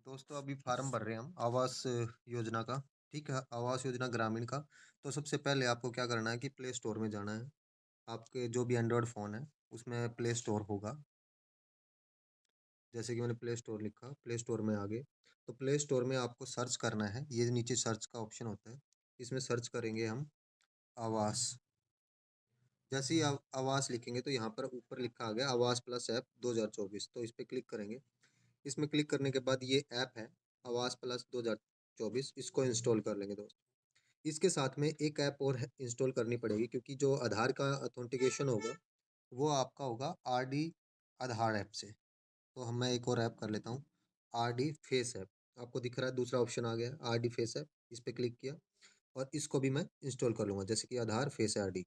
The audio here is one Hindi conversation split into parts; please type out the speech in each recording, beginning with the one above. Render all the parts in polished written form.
दोस्तों अभी फार्म भर रहे हैं हम आवास योजना का। ठीक है, आवास योजना ग्रामीण का। तो सबसे पहले आपको क्या करना है कि प्ले स्टोर में जाना है। आपके जो भी एंड्रॉयड फ़ोन है उसमें प्ले स्टोर होगा। जैसे कि मैंने प्ले स्टोर लिखा, प्ले स्टोर में आ गए। तो प्ले स्टोर में आपको सर्च करना है, ये नीचे सर्च का ऑप्शन होता है। इसमें सर्च करेंगे हम आवास। जैसे ही आवास लिखेंगे तो यहाँ पर ऊपर लिखा आ गया आवास प्लस ऐप 2024। तो इस पे क्लिक करेंगे। इसमें क्लिक करने के बाद ये ऐप है आवास प्लस 2024, इसको इंस्टॉल कर लेंगे दोस्त। इसके साथ में एक ऐप और है इंस्टॉल करनी पड़ेगी, क्योंकि जो आधार का ऑथेंटिकेशन होगा वो आपका होगा आरडी आधार ऐप से। तो हम मैं एक और ऐप कर लेता हूँ, आरडी फेस ऐप। आपको दिख रहा है दूसरा ऑप्शन आ गया आरडी फेस ऐप। इस पे क्लिक किया और इसको भी मैं इंस्टॉल कर लूँगा, जैसे कि आधार फेस आरडी।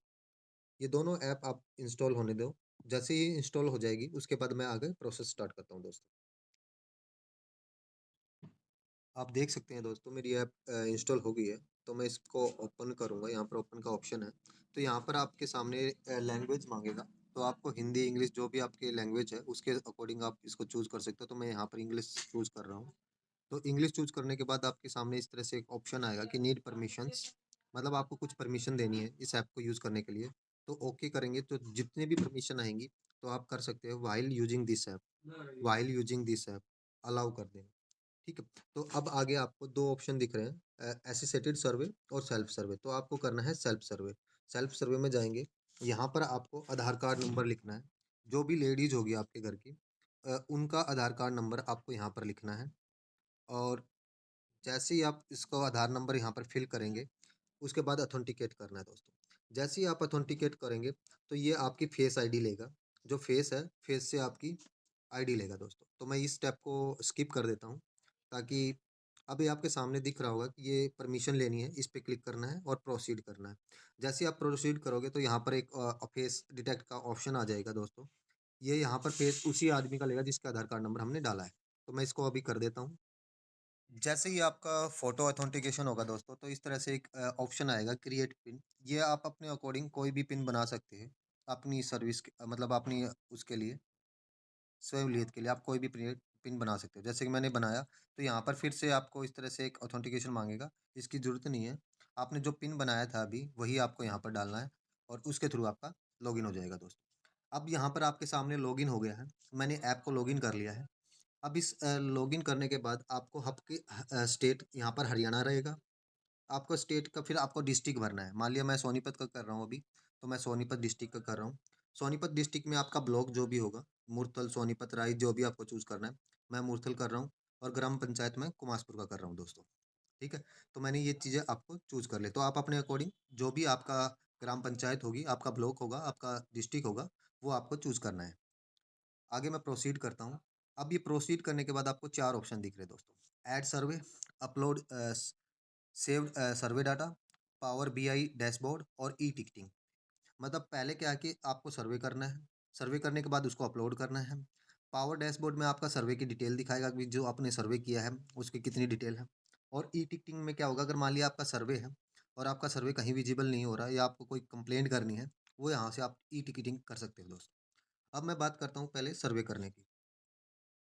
ये दोनों ऐप आप इंस्टॉल होने दो। जैसे ही इंस्टॉल हो जाएगी उसके बाद मैं आगे प्रोसेस स्टार्ट करता हूँ दोस्तों। आप देख सकते हैं दोस्तों मेरी ऐप इंस्टॉल हो गई है। तो मैं इसको ओपन करूँगा, यहाँ पर ओपन का ऑप्शन है। तो यहाँ पर आपके सामने लैंग्वेज मांगेगा। तो आपको हिंदी इंग्लिश जो भी आपकी लैंग्वेज है उसके अकॉर्डिंग आप इसको चूज़ कर सकते हो। तो मैं यहाँ पर इंग्लिश चूज़ कर रहा हूँ। तो इंग्लिश चूज़ करने के बाद आपके सामने इस तरह से एक ऑप्शन आएगा कि नीड परमिशंस, मतलब आपको कुछ परमिशन देनी है इस ऐप को यूज़ करने के लिए। तो ओके करेंगे तो जितने भी परमिशन आएंगी तो आप कर सकते हो while using this app, while using this app allow कर दें। ठीक है। तो अब आगे आपको 2 ऑप्शन दिख रहे हैं, एसोसिएटेड सर्वे और सेल्फ सर्वे। तो आपको करना है सेल्फ सर्वे। सेल्फ सर्वे में जाएँगे, यहाँ पर आपको आधार कार्ड नंबर लिखना है। जो भी लेडीज़ होगी आपके घर की, उनका आधार कार्ड नंबर आपको यहाँ पर लिखना है। और जैसे ही आप इसको आधार नंबर यहाँ पर फ़िल करेंगे, उसके बाद ऑथेंटिकेट करना है दोस्तों। जैसे ही आप ऑथेंटिकेट करेंगे, तो ये आपकी फेस आईडी लेगा। जो फेस है, फेस से आपकी आईडी लेगा दोस्तों। तो मैं इस स्टेप को स्किप कर देता हूँ, ताकि अभी आपके सामने दिख रहा होगा कि ये परमिशन लेनी है, इस पे क्लिक करना है और प्रोसीड करना है। जैसे ही आप प्रोसीड करोगे तो यहाँ पर एक फेस डिटेक्ट का ऑप्शन आ जाएगा दोस्तों। ये यहाँ पर फेस उसी आदमी का लेगा जिसका आधार कार्ड नंबर हमने डाला है। तो मैं इसको अभी कर देता हूँ। जैसे ही आपका फ़ोटो ऑथेंटिकेशन होगा दोस्तों, तो इस तरह से एक ऑप्शन आएगा क्रिएट पिन। ये आप अपने अकॉर्डिंग कोई भी पिन बना सकते हैं, अपनी सर्विस के मतलब अपनी उसके लिए, सहूलियत के लिए आप कोई भी पिन बना सकते हो। जैसे कि मैंने बनाया, तो यहाँ पर फिर से आपको इस तरह से एक ऑथेंटिकेशन माँगेगा, इसकी ज़रूरत नहीं है। आपने जो पिन बनाया था अभी, वही आपको यहाँ पर डालना है और उसके थ्रू आपका लॉगिन हो जाएगा दोस्तों। अब यहाँ पर आपके सामने लॉगिन हो गया है, मैंने ऐप को लॉगिन कर लिया है। अब इस लॉगिन करने के बाद आपको आपकी स्टेट यहाँ पर हरियाणा रहेगा। आपको स्टेट का फिर आपको डिस्ट्रिक्ट भरना है। मान लिया मैं सोनीपत का कर रहा हूँ अभी, तो मैं सोनीपत डिस्ट्रिक्ट का कर रहा हूँ। सोनीपत डिस्ट्रिक्ट में आपका ब्लॉक जो भी होगा, मुरथल, सोनीपत, राई जो भी आपको चूज़ करना है। मैं मुरथल कर रहा हूँ और ग्राम पंचायत में कुमासपुर का कर रहा हूँ दोस्तों। ठीक है? तो मैंने ये चीज़ें आपको चूज़ कर ली। तो आप अपने अकॉर्डिंग जो भी आपका ग्राम पंचायत होगी, आपका ब्लॉक होगा, आपका डिस्ट्रिक्ट होगा, वो आपको चूज़ करना है। आगे मैं प्रोसीड करता हूँ। अब ये प्रोसीड करने के बाद आपको 4 ऑप्शन दिख रहे हैं दोस्तों। ऐड सर्वे, अपलोड सेव्ड सर्वे डाटा, पावर बीआई डैशबोर्ड और ई-टिकटिंग। मतलब पहले क्या है कि आपको सर्वे करना है, सर्वे करने के बाद उसको अपलोड करना है। पावर डैशबोर्ड में आपका सर्वे की डिटेल दिखाएगा कि जो आपने सर्वे किया है, उसकी कितनी डिटेल है। और ई-टिकटिंग में क्या होगा, अगर मान लिया आपका सर्वे है और आपका सर्वे कहीं विज़िबल नहीं हो रहा है या आपको कोई कंप्लेंट करनी है, वो यहाँ से आप ई-टिकटिंग कर सकते हो दोस्तों। अब मैं बात करता हूँ पहले सर्वे करने की।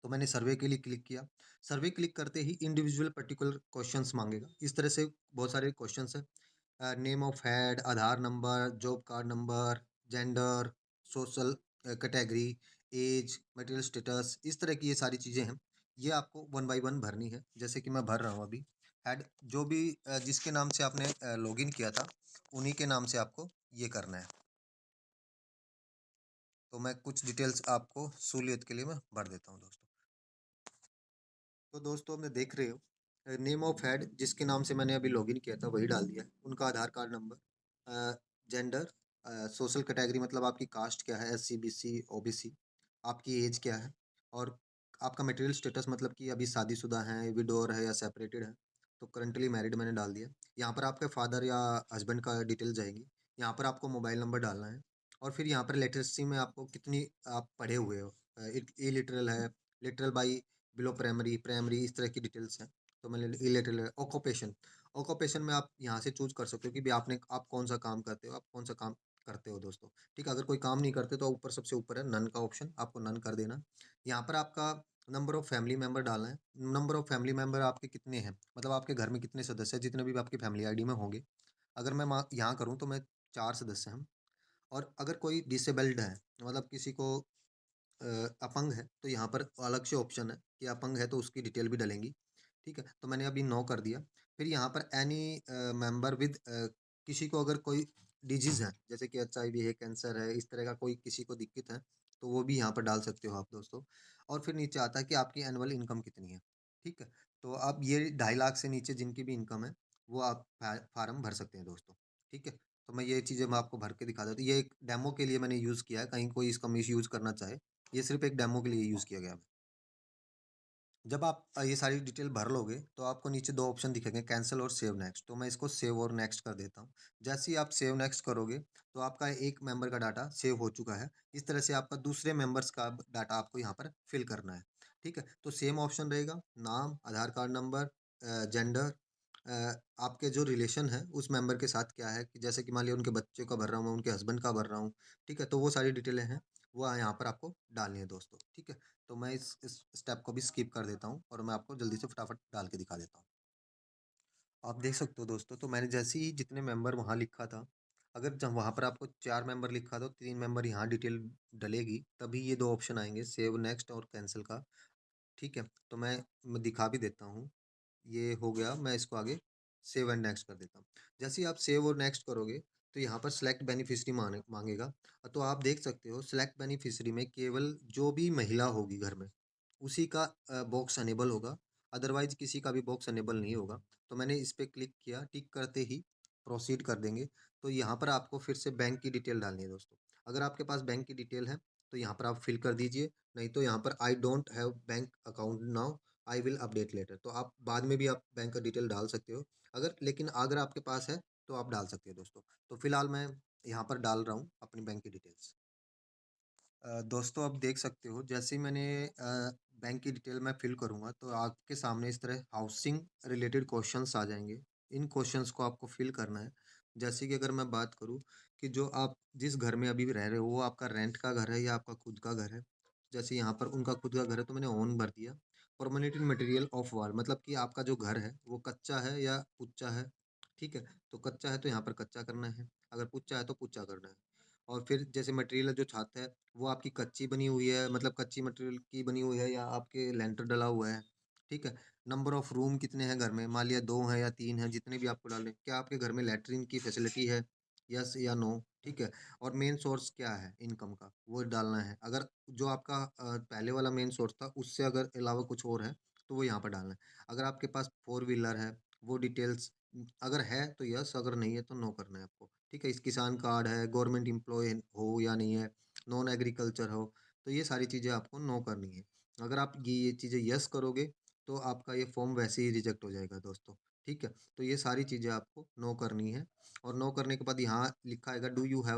तो मैंने सर्वे के लिए क्लिक किया। सर्वे क्लिक करते ही इंडिविजुअल पर्टिकुलर क्वेश्चंस माँगेगा। इस तरह से बहुत सारे क्वेश्चंस हैं। Name of head, Aadhaar number, job card number, gender, social category, age, material status, इस तरह की ये सारी चीज़ें हैं। ये आपको वन बाय वन भरनी है। जैसे कि मैं भर रहा हूँ अभी। हेड जो भी जिसके नाम से आपने लॉगिन किया था, उन्हीं के नाम से आपको ये करना है। तो मैं कुछ डिटेल्स आपको सहूलियत के लिए मैं भर देता हूँ दोस्तों। तो दोस्तों आपने देख रहे हो, नेम ऑफ हेड जिसके नाम से मैंने अभी लॉगिन किया था वही डाल दिया है, उनका Aadhaar card number, gender, social category मतलब आपकी कास्ट क्या है, एससी बीसी ओबीसी, आपकी एज क्या है, और आपका मटेरियल स्टेटस मतलब कि अभी शादीशुदा हैं, विडोर है या सेपरेटेड है। तो करंटली मैरिड मैंने डाल दिया। यहाँ पर आपके फादर या हस्बैंड का डिटेल जाएगी। यहाँ पर आपको मोबाइल नंबर डालना है और फिर यहाँ पर लिटरेसी में आपको कितनी आप पढ़े हुए हो, ई लिटरल है, literal by below primary, primary, इस तरह की डिटेल्स हैं। तो मैंने इलेक्ट्रिकल ऑक्यूपेशन, ऑक्यूपेशन में आप यहाँ से चूज़ कर सकते हो कि भी आपने आप कौन-सा काम करते हो, आप कौन-सा काम करते हो दोस्तों। ठीक है, अगर कोई काम नहीं करते तो ऊपर सबसे ऊपर है नन का ऑप्शन, आपको नन कर देना। यहाँ पर आपका नंबर ऑफ फैमिली मेंबर डालना है। नंबर ऑफ फैमिली मेंबर आपके कितने हैं, मतलब आपके घर में कितने सदस्य हैं, जितने भी आपकी फैमिली आईडी में होंगे। अगर मैं यहाँ करूँ तो मैं 4 सदस्य हैं। और अगर कोई डिसेबल्ड है, मतलब किसी को अ, अपंग है, तो यहाँ पर अलग से ऑप्शन है कि अपंग है तो उसकी डिटेल भी डलेंगी। ठीक है, तो मैंने अभी नो कर दिया। फिर यहाँ पर एनी मेंबर विद, किसी को अगर कोई डिजीज़ है, जैसे कि एचआईवी है, कैंसर है, इस तरह का कोई किसी को दिक्कत है, तो वो भी यहाँ पर डाल सकते हो आप दोस्तों। और फिर नीचे आता है कि आपकी एनुअल इनकम कितनी है। ठीक है, तो आप ये 2.5 लाख से नीचे जिनकी भी इनकम है, वो आप फार्म भर सकते हैं दोस्तों। ठीक है, तो मैं ये चीज़ें मैं आपको भर के दिखा देता हूँ। ये एक डेमो के लिए मैंने यूज़ किया है, कहीं कोई इसका मिस यूज़ करना चाहे, ये सिर्फ़ एक डेमो के लिए यूज़ किया गया है। जब आप ये सारी डिटेल भर लोगे, तो आपको नीचे 2 ऑप्शन दिखेंगे, कैंसल और सेव नेक्स्ट। तो मैं इसको सेव और नेक्स्ट कर देता हूँ। जैसे ही आप सेव नेक्स्ट करोगे, तो आपका एक मेंबर का डाटा सेव हो चुका है। इस तरह से आपका दूसरे मेंबर्स का अब डाटा आपको यहाँ पर फिल करना है। ठीक है? तो सेम ऑप्शन रहेगा, नाम, आधार कार्ड नंबर, जेंडर, आपके जो रिलेशन है उस मेंबर के साथ क्या है, कि जैसे कि मान लिया उनके बच्चे का भर रहा हूँ मैं, उनके हस्बैंड का भर रहा हूँ। ठीक है? तो वो सारी डिटेलें हैं, वो यहाँ पर आपको डालनी है दोस्तों। ठीक है? तो मैं इस स्टेप को भी स्किप कर देता हूँ और मैं आपको जल्दी से फटाफट डाल के दिखा देता हूँ। आप देख सकते हो दोस्तों, तो मैंने जैसे ही जितने मेंबर वहाँ लिखा था, अगर जब वहाँ पर आपको 4 मेंबर लिखा था, तो 3 मेंबर यहाँ डिटेल डलेगी, तभी ये 2 ऑप्शन आएँगे, सेव नेक्स्ट और कैंसल का। ठीक है? तो मैं दिखा भी देता हूँ। ये हो गया, मैं इसको आगे सेव एंड नेक्स्ट कर देता हूँ। जैसे ही आप सेव और नेक्स्ट करोगे, तो यहाँ पर सेलेक्ट बेनिफिशियरी माँगेगा। तो आप देख सकते हो सेलेक्ट बेनिफिशियरी में केवल जो भी महिला होगी घर में, उसी का बॉक्स अनेबल होगा, अदरवाइज़ किसी का भी बॉक्स अनेबल नहीं होगा। तो मैंने इस पे क्लिक किया, टिक करते ही प्रोसीड कर देंगे। तो यहाँ पर आपको फिर से बैंक की डिटेल डालनी है दोस्तों। अगर आपके पास बैंक की डिटेल है, तो यहाँ पर आप फिल कर दीजिए, नहीं तो यहाँ पर I don't have bank account now, I will update later. तो आप बाद में भी आप बैंक का डिटेल डाल सकते हो। लेकिन अगर आपके पास है, तो आप डाल सकते हो दोस्तों। तो फिलहाल मैं यहाँ पर डाल रहा हूँ अपनी बैंक की डिटेल्स। दोस्तों, आप देख सकते हो, जैसे ही मैंने बैंक की डिटेल मैं फिल करूँगा, तो आपके सामने इस तरह हाउसिंग रिलेटेड क्वेश्चंस आ जाएँगे। इन क्वेश्चंस को आपको फिल करना है। जैसे कि अगर मैं बात करूँ कि जो आप जिस घर में अभी भी रह रहे हो, वो आपका रेंट का घर है या आपका खुद का घर है? जैसे यहाँ पर उनका खुद का घर है, तो मैंने ओन भर दिया। परमानेंट मटेरियल ऑफ वॉल, मतलब कि आपका जो घर है, वो कच्चा है या पुच्चा है? ठीक है? तो कच्चा है तो यहाँ पर कच्चा करना है, अगर पुच्चा है तो पुच्चा करना है। और फिर जैसे मटेरियल जो छत है, वो आपकी कच्ची बनी हुई है, मतलब कच्ची मटेरियल की बनी हुई है या आपके लेंटर डला हुआ है। ठीक है? नंबर ऑफ रूम कितने हैं घर में? मान लिया 2 हैं या 3 हैं, जितने भी आपको डालने हैं। क्या आपके घर में लैट्रिन की फैसिलिटी है? यस या नो? ठीक है? और मेन सोर्स क्या है इनकम का? वो डालना है। अगर जो आपका पहले वाला मेन सोर्स था, उससे अगर अलावा कुछ और है, तो वो यहाँ पर डालना है। अगर आपके पास 4 व्हीलर है, वो डिटेल्स अगर है तो यस, अगर नहीं है तो नो करना है आपको। ठीक है? इस किसान कार्ड है, गवर्नमेंट एम्प्लॉयी हो या नहीं है, नॉन एग्रीकल्चर हो, तो ये सारी चीज़ें आपको नो करनी है। अगर आप ये चीज़ें यस करोगे, तो आपका ये फॉर्म वैसे ही रिजेक्ट हो जाएगा दोस्तों। ठीक है? तो ये सारी चीज़ें आपको नो करनी है। और नो करने के बाद यहाँ लिखा आएगा, डू यू हैव